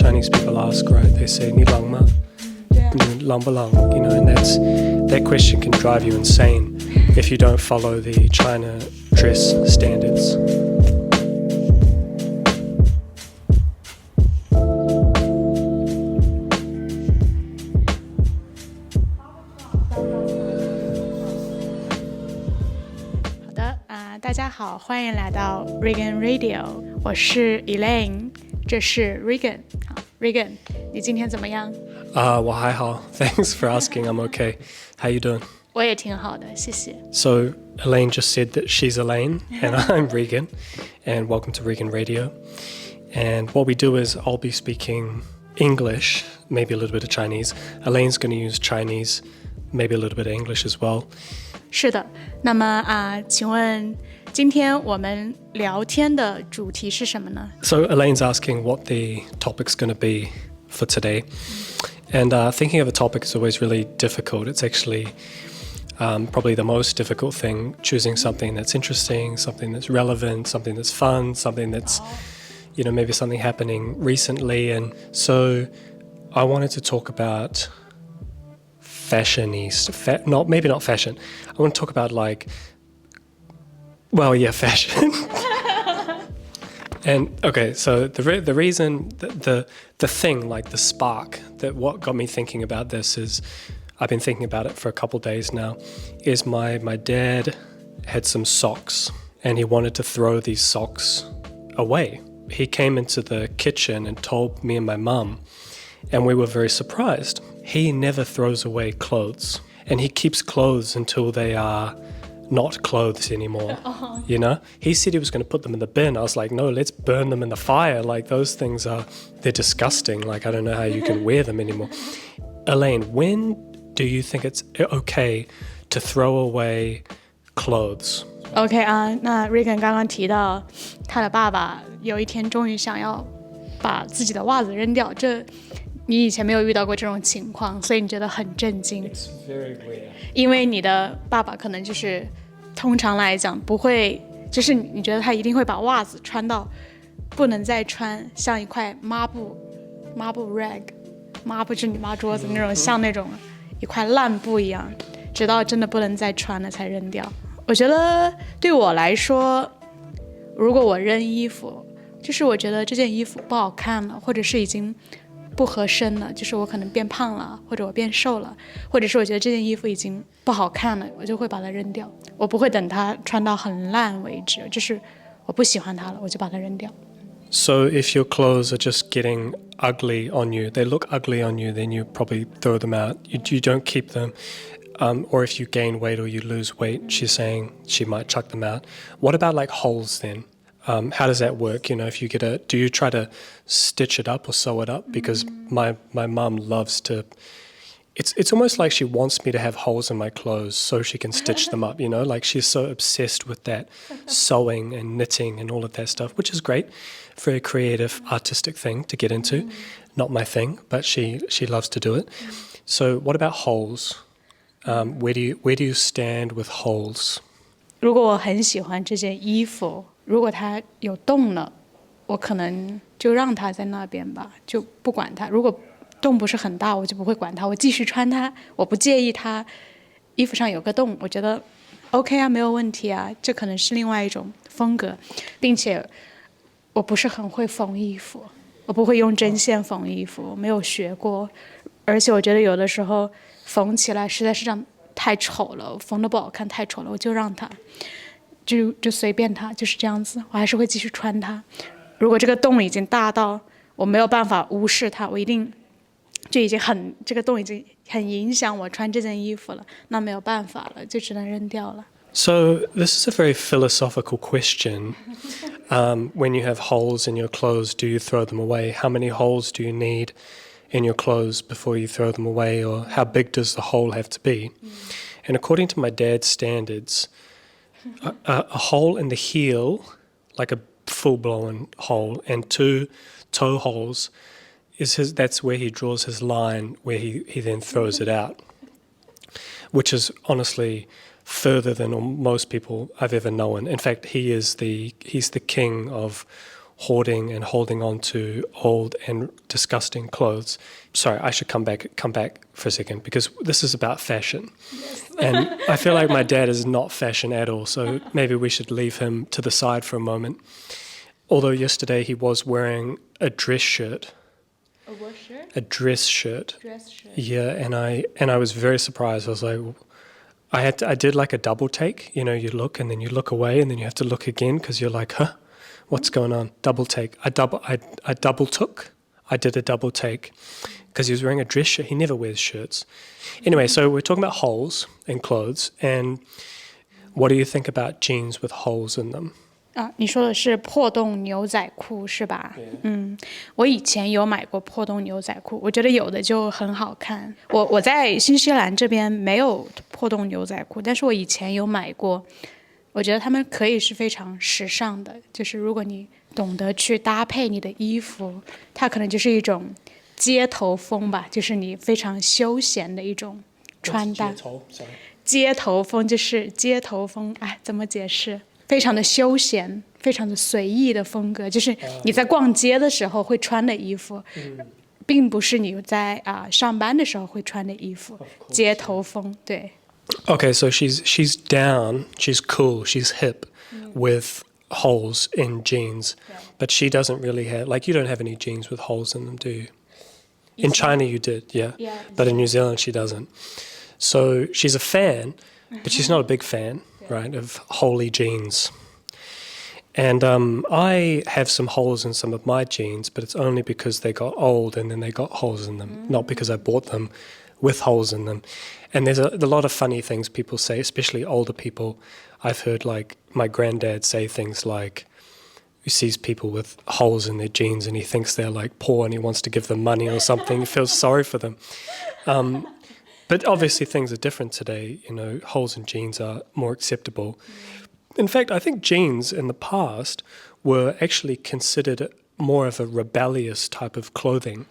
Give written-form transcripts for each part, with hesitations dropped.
Chinese people ask, right? They say, 你冷吗? 你冷不冷? You know, and that question can drive you insane if you don't follow the China dress standards.好的大家好，欢迎来到 Regan Radio， 我是 Elaine， 这是 Regan。好 Regan， 你今天怎么样？我还好 Thanks for asking. I'm okay. How you doing? 我也挺好的，谢谢。 So Elaine just said that she's Elaine and I'm Regan, and welcome to Regan Radio. And what we do is I'll be speaking English, maybe a little bit of Chinese. Elaine's going to use Chinese, maybe a little bit of English as well. 是的，那么请问今天我们聊天的主题是什么呢？ So Elaine's asking what the topic's going to be for today. And thinking of a topic is always really difficult. It's actually probably the most difficult thing, choosing something that's interesting, something that's relevant, something that's fun, something that's, you know, maybe something happening recently. And so I wanted to talk about fashionista, maybe not fashion. I want to talk about fashion. And okay, so the reason, the thing, like the spark, that what got me thinking about this is, I've been thinking about it for a couple days now, is my dad had some socks and he wanted to throw these socks away. He came into the kitchen and told me and my mum, and we were very surprised. He never throws away clothes, and he keeps clothes until they are not clothes anymore. You know, he said he was going to put them in the bin. I was like, no, let's burn them in the fire. Like, those things they're disgusting. Like, I don't know how you can wear them anymore. Elaine, when do you think it's okay to throw away clothes? OK 那 Regan 刚刚提到他的爸爸有一天终于想要把自己的袜子扔掉，这你以前没有遇到过这种情况，所以你觉得很震惊。 It's very weird. 因为你的爸爸可能就是通常来讲不会，就是你觉得他一定会把袜子穿到不能再穿，像一块抹布 rag， 抹布就是你抹桌子那种，像那种一块烂布一样，直到真的不能再穿了才扔掉。我觉得对我来说，如果我扔衣服，就是我觉得这件衣服不好看了，或者是已经不合身了，就是我可能变胖了，或者我变瘦了，或者是我觉得这件衣服已经不好看了，我就会把它扔掉。我不会等它穿到很烂为止，就是我不喜欢它了，我就把它扔掉。 So if your clothes are just getting ugly on you, they look ugly on you, then you probably throw them out. You don't keep them. Or if you gain weight or you lose weight, she's saying she might chuck them out. What about like holes then? How does that work? You know, if you do you try to stitch it up or sew it up? Because my mum loves to, it's almost like she wants me to have holes in my clothes so she can stitch them up, you know? Like, she's so obsessed with that sewing and knitting and all of that stuff, which is great. Very creative, artistic thing to get into. Not my thing, but she loves to do it. So what about holes? Where do you stand with holes? 如果我很喜欢这件衣服，如果它有洞了，我可能就让它在那边吧，就不管它。如果洞不是很大，我就不会管它，我继续穿它，我不介意它衣服上有个洞，我觉得 OK 啊，没有问题啊，这可能是另外一种风格，并且我不是很会缝衣服，我不会用针线缝衣服，我没有学过，而且我觉得有的时候缝起来实在是太丑了，缝得不好看，太丑了，我就让它就随便它，就是这样子，我还是会继续穿它。如果这个洞已经大到我没有办法无视它，我一定就已经这个洞已经很影响我穿这件衣服了，那没有办法了，就只能扔掉了。 So this is a very philosophical question. When you have holes in your clothes, do you throw them away? How many holes do you need in your clothes before you throw them away? Or how big does the hole have to be? And according to my dad's standards, a hole in the heel, like a full-blown hole, and 2 toe holes, that's where he draws his line, where he then throws it out, which is honestly further than most people I've ever known. In fact, he's the king of hoarding and holding on to old and disgusting clothes. Sorry, I should come back for a second because this is about fashion. Yes. And I feel like my dad is not fashion at all, so maybe we should leave him to the side for a moment. Although yesterday he was wearing a dress shirt. A what shirt? A dress shirt. Dress shirt. Yeah, and I was very surprised. I was like, I did like a double take. You know, you look and then you look away and then you have to look again because you're like, huh? What's going on? Double take. I double took. I did a double take because he was wearing a dress shirt. He never wears shirts. Anyway, so we're talking about holes in clothes. And what do you think about jeans with holes in them? 你说的是破洞牛仔裤是吧？我以前有买过破洞牛仔裤，我觉得有的就很好看。我在新西兰这边没有破洞牛仔裤，但是我以前有买过。我觉得他们可以是非常时尚的，就是如果你懂得去搭配你的衣服，它可能就是一种街头风吧，就是你非常休闲的一种穿搭。街头风就是街头风，哎，怎么解释？非常的休闲，非常的随意的风格，就是你在逛街的时候会穿的衣服，并不是你在上班的时候会穿的衣服。街头风，对。Okay, so she's down, she's cool, she's hip with holes in jeans, but she doesn't really have, like you don't have any jeans with holes in them, do you? In China you did, yeah. But in New Zealand she doesn't. So she's a fan, but she's not a big fan, right, of holey jeans. And I have some holes in some of my jeans, but it's only because they got old and then they got holes in them, not because I bought them with holes in them. And there's a lot of funny things people say, especially older people. I've heard like my granddad say things like he sees people with holes in their jeans and he thinks they're like poor and he wants to give them money or something. He feels sorry for them. But obviously things are different today. You know, holes in jeans are more acceptable. In fact, I think jeans in the past were actually considered more of a rebellious type of clothing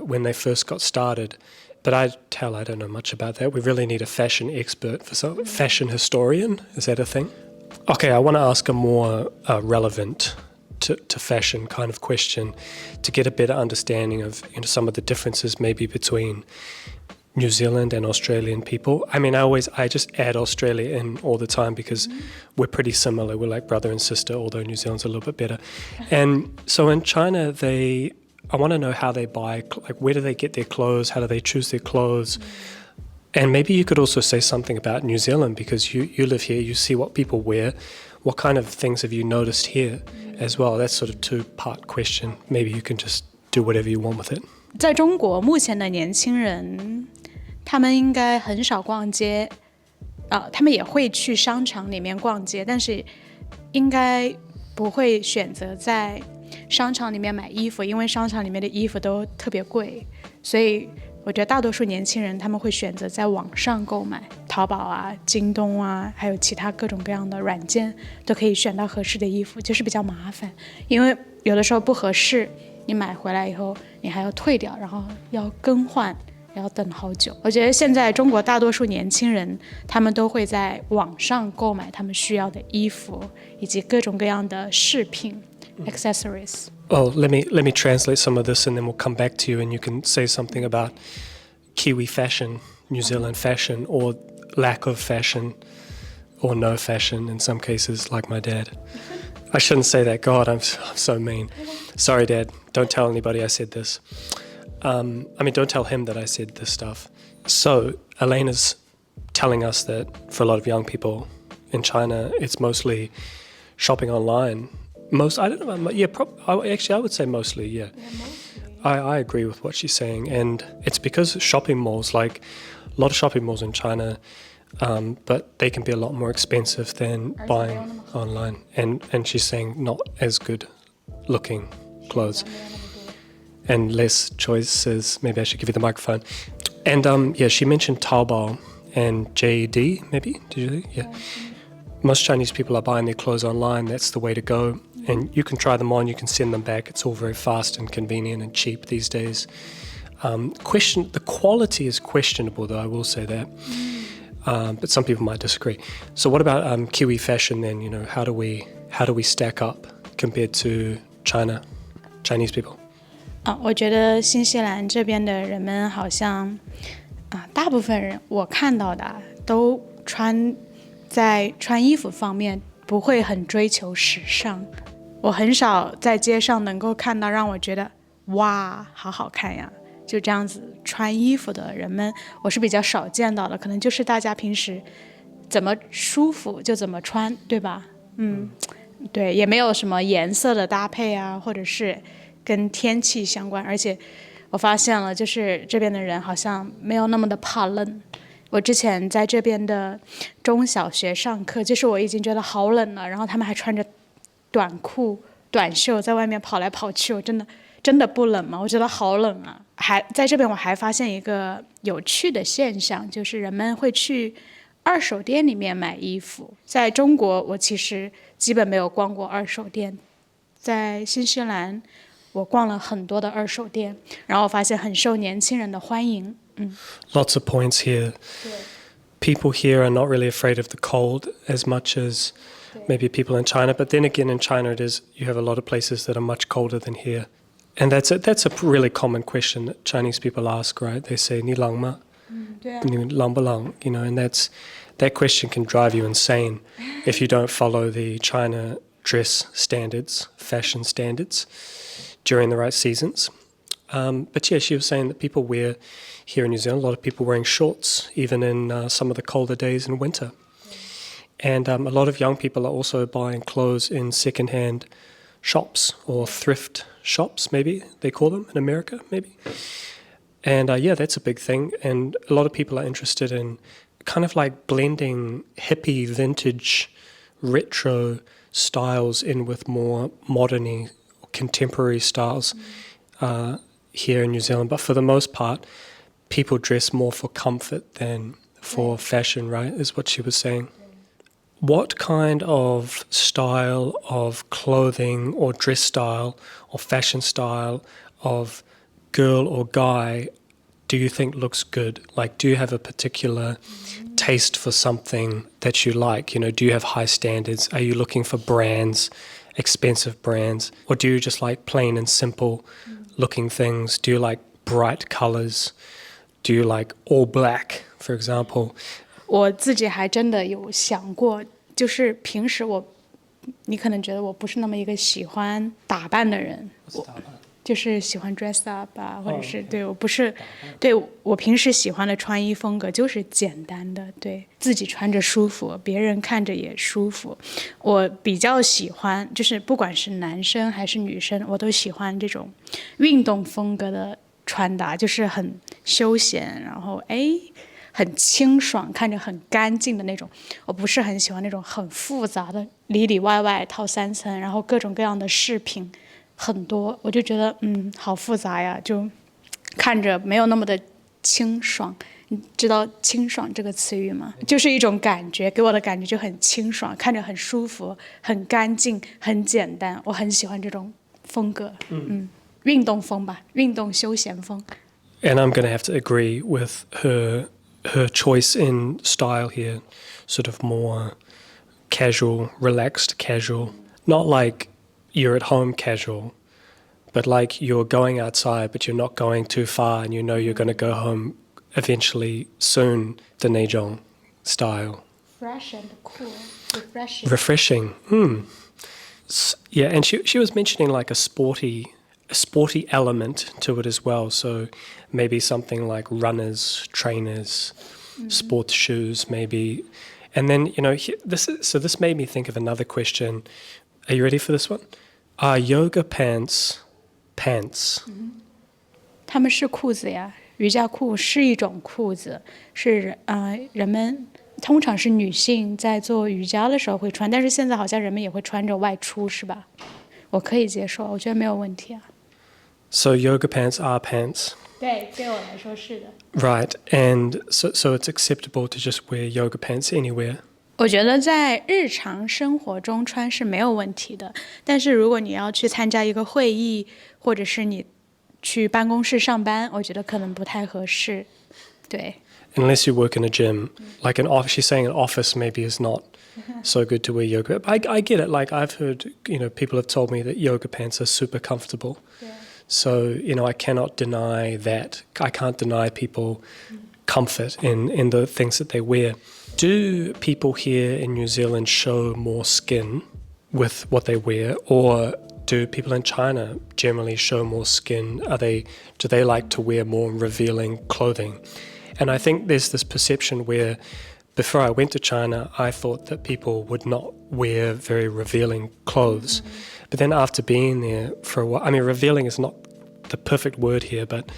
when they first got started. But I don't know much about that. We really need a fashion expert, fashion historian. Is that a thing? Okay, I want to ask a more relevant to fashion kind of question to get a better understanding of some of the differences maybe between New Zealand and Australian people. I mean, I just add Australia in all the time because we're pretty similar. We're like brother and sister, although New Zealand's a little bit better. And so in China, I want to know how they buy, like where do they get their clothes? How do they choose their clothes? And maybe you could also say something about New Zealand because you live here, you see what people wear. What kind of things have you noticed here as well? That's sort of two-part question. Maybe you can just do whatever you want with it. 在中国，目前的年轻人，他们应该很少逛街，他们也会去商场里面逛街，但是应该不会选择在商场里面买衣服，因为商场里面的衣服都特别贵，所以我觉得大多数年轻人他们会选择在网上购买，淘宝啊、京东啊，还有其他各种各样的软件都可以选到合适的衣服，就是比较麻烦，因为有的时候不合适，你买回来以后你还要退掉，然后要更换，要等好久。我觉得现在中国大多数年轻人他们都会在网上购买他们需要的衣服以及各种各样的饰品 accessories. Oh, let me translate some of this and then we'll come back to you and you can say something about Kiwi fashion, New Zealand fashion, or lack of fashion, or no fashion in some cases, like my dad. I shouldn't say that. God, I'm so mean. Sorry, Dad. Don't tell anybody I said this. Don't tell him that I said this stuff. So, Elaine is telling us that for a lot of young people in China, it's mostly shopping online. I don't know. Yeah, actually, I would say mostly, yeah. I agree with what she's saying. And it's because shopping malls, like a lot of shopping malls in China, but they can be a lot more expensive than buying online. And she's saying not as good looking clothes. And less choices. Maybe I should give you the microphone. And she mentioned Taobao and JD, maybe? Did you? Yeah. Most Chinese people are buying their clothes online. That's the way to go. And you can try them on, you can send them back. It's all very fast and convenient and cheap these days. The quality is questionable, though, I will say that. But some people might disagree. So what about Kiwi fashion then? How do we stack up compared to Chinese people? 我觉得新西兰这边的人们好像大部分人我看到的都在穿衣服方面不会很追求时尚。我很少在街上能够看到让我觉得哇好好看呀，就这样子穿衣服的人们我是比较少见到的，可能就是大家平时怎么舒服就怎么穿，对吧？对，也没有什么颜色的搭配啊，或者是跟天气相关。而且我发现了，就是这边的人好像没有那么的怕冷。我之前在这边的中小学上课，就是我已经觉得好冷了，然后他们还穿着短裤短袖在外面跑来跑去，我真的不冷吗？我觉得好冷啊！在这边我还发现一个有趣的现象，就是人们会去二手店里面买衣服。在中国我其实基本没有逛过二手店，在新西兰我逛了很多的二手店，然后我发现很受年轻人的欢迎。Lots of points here. People here are not really afraid of the cold as much as maybe people in China. But then again, in China, you have a lot of places that are much colder than here. And that's a really common question that Chinese people ask, right? They say, 你冷吗? 你冷不冷? And that question can drive you insane if you don't follow the China dress standards, fashion standards during the right seasons. But yeah, she was saying that people wear here in New Zealand, a lot of people wearing shorts, even in some of the colder days in winter. And a lot of young people are also buying clothes in second-hand shops or thrift shops, maybe they call them in America, maybe. And yeah, that's a big thing. And a lot of people are interested in kind of like blending hippie, vintage, retro styles in with more modern, contemporary styles here in New Zealand. But for the most part, people dress more for comfort than for fashion, right, is what she was saying. What kind of style of clothing or dress style or fashion style of girl or guy do you think looks good? Like, do you have a particular taste for something that you like? Do you have high standards? Are you looking for brands, expensive brands? Or do you just like plain and simple looking things? Do you like bright colors? Do you like all black, for example? 我自己还真的有想过，就是平时你可能觉得我不是那么一个喜欢打扮的人，就是喜欢 dress up 啊，或者是对我不是，对我平时喜欢的穿衣风格就是简单的，对自己穿着舒服，别人看着也舒服。我比较喜欢，就是不管是男生还是女生，我都喜欢这种运动风格的穿搭，就是很休闲，然后很清爽，看着很干净的那种。我不是很喜欢那种很复杂的里里外外套3层，然后各种各样的饰品很多，我就觉得好复杂呀，就看着没有那么的清爽。你知道清爽这个词语吗？就是一种感觉，给我的感觉就很清爽，看着很舒服，很干净，很简单。我很喜欢这种风格，运动风吧，运动休闲风。And I'm going to have to agree with her choice in style here, sort of more casual, relaxed casual, not like you're at home casual, but like you're going outside but you're not going too far and you're going to go home eventually soon, the Neijong style. Fresh and cool, refreshing. Yeah, and she was mentioning like a sporty element to it as well. So maybe something like runners, trainers, sports shoes, maybe. And then this made me think of another question. Are you ready for this one? Are yoga pants pants? 它们是裤子呀，瑜伽裤是一种裤子，是人们通常是女性在做瑜伽的时候会穿，但是现在好像人们也会穿着外出，是吧？我可以接受，我觉得没有问题啊。So yoga pants are pants. 对我来说是的。Right, and so it's acceptable to just wear yoga pants anywhere. 我觉得在日常生活中穿是没有问题的，但是如果你要去参加一个会议，或者是你去办公室上班，我觉得可能不太合适。对。Unless you work in a gym, like an office, she's saying an office maybe is not so good to wear yoga. I get it. Like I've heard, people have told me that yoga pants are super comfortable. Yeah. So, I cannot deny that. I can't deny people comfort in the things that they wear. Do people here in New Zealand show more skin with what they wear, or do people in China generally show more skin? Do they like to wear more revealing clothing? And I think there's this perception where before I went to China, I thought that people would not wear very revealing clothes. But then after being there for a while, I mean, revealing is not the perfect word here, but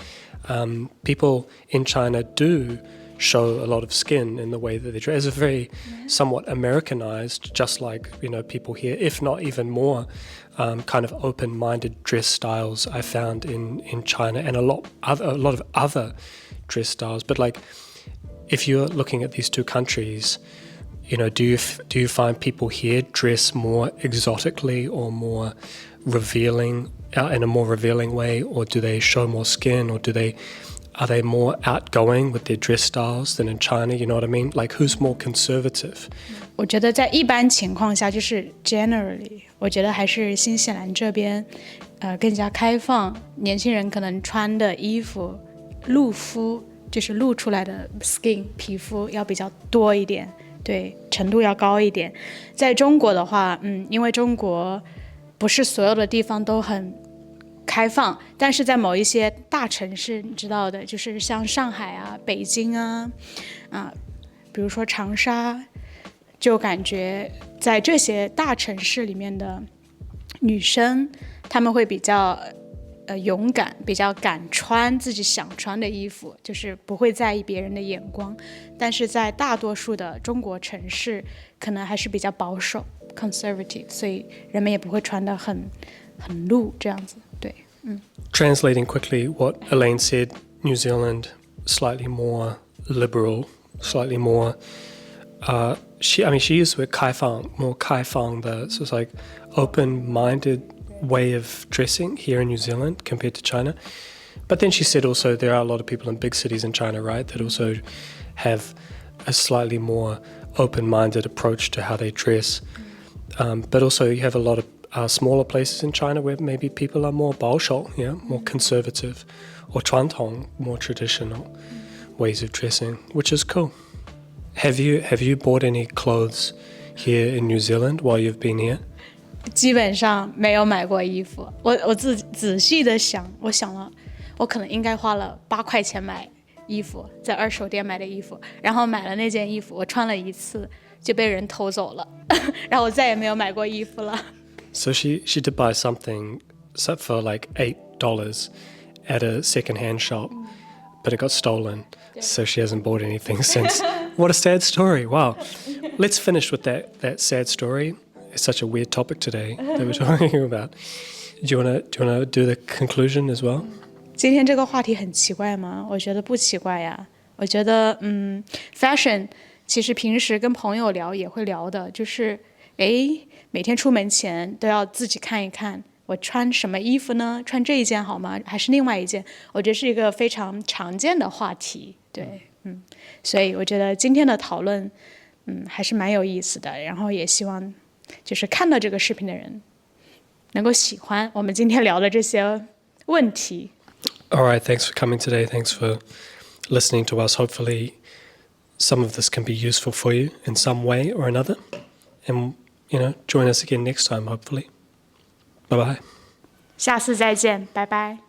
people in China do show a lot of skin in the way that they dress. It's very somewhat Americanized, just like, people here, if not even more, kind of open-minded dress styles I found in China, and a lot of other dress styles. But like, if you're looking at these two countries, do you find people here dress more exotically or more revealing, in a more revealing way, or do they show more skin, or are they more outgoing with their dress styles than in China? You know what I mean? Like, who's more conservative? 我觉得在一般情况下，就是 generally， 我觉得还是新西兰这边，更加开放，年轻人可能穿的衣服露肤，就是露出来的 skin 皮肤要比较多一点，对，程度要高一点。在中国的话，因为中国不是所有的地方都很开放，但是在某一些大城市，你知道的，就是像上海啊、北京啊，比如说长沙，就感觉在这些大城市里面的女生，她们会比较勇敢，比较敢穿自己想穿的衣服，就是不会在意别人的眼光。但是在大多数的中国城市，可能还是比较保守 conservative， 所以人们也不会穿得很露这样子。对，Translating quickly what Elaine said, New Zealand slightly more liberal, slightly more. She used the word 开放, more 开放的, so it's like open-minded way of dressing here in New Zealand compared to China. But then she said also there are a lot of people in big cities in China, right, that also have a slightly more open-minded approach to how they dress. But also you have a lot of smaller places in China where maybe people are more 保守, more conservative, or 传统, more traditional ways of dressing, which is cool. Have you bought any clothes here in New Zealand while you've been here? 基本上没有买过衣服。我仔细的想，我想了，我可能应该花了8块钱买衣服，在二手店买的衣服，然后买了那件衣服，我穿了一次就被人偷走了，然后我再也没有买过衣服了。So she did buy something for like $8 at a second-hand shop, but it got stolen. So she hasn't bought anything since. What a sad story. Wow. Let's finish with that sad story. It's such a weird topic today that we're talking about. Do you want to do the conclusion as well? 今天这个话题很奇怪吗？我觉得不奇怪呀。我觉得fashion 其实平时跟朋友聊也会聊的，就是每天出门前都要自己看一看我穿什么衣服呢？穿这一件好吗？还是另外一件？我觉得是一个非常常见的话题，对，所以我觉得今天的讨论，还是蛮有意思的。然后也希望就是看到这个视频的人能够喜欢我们今天聊的这些问题。All right, thanks for coming today. Thanks for listening to us. Hopefully, some of this can be useful for you in some way or another. And join us again next time, hopefully. Bye-bye. 下次再见，拜拜。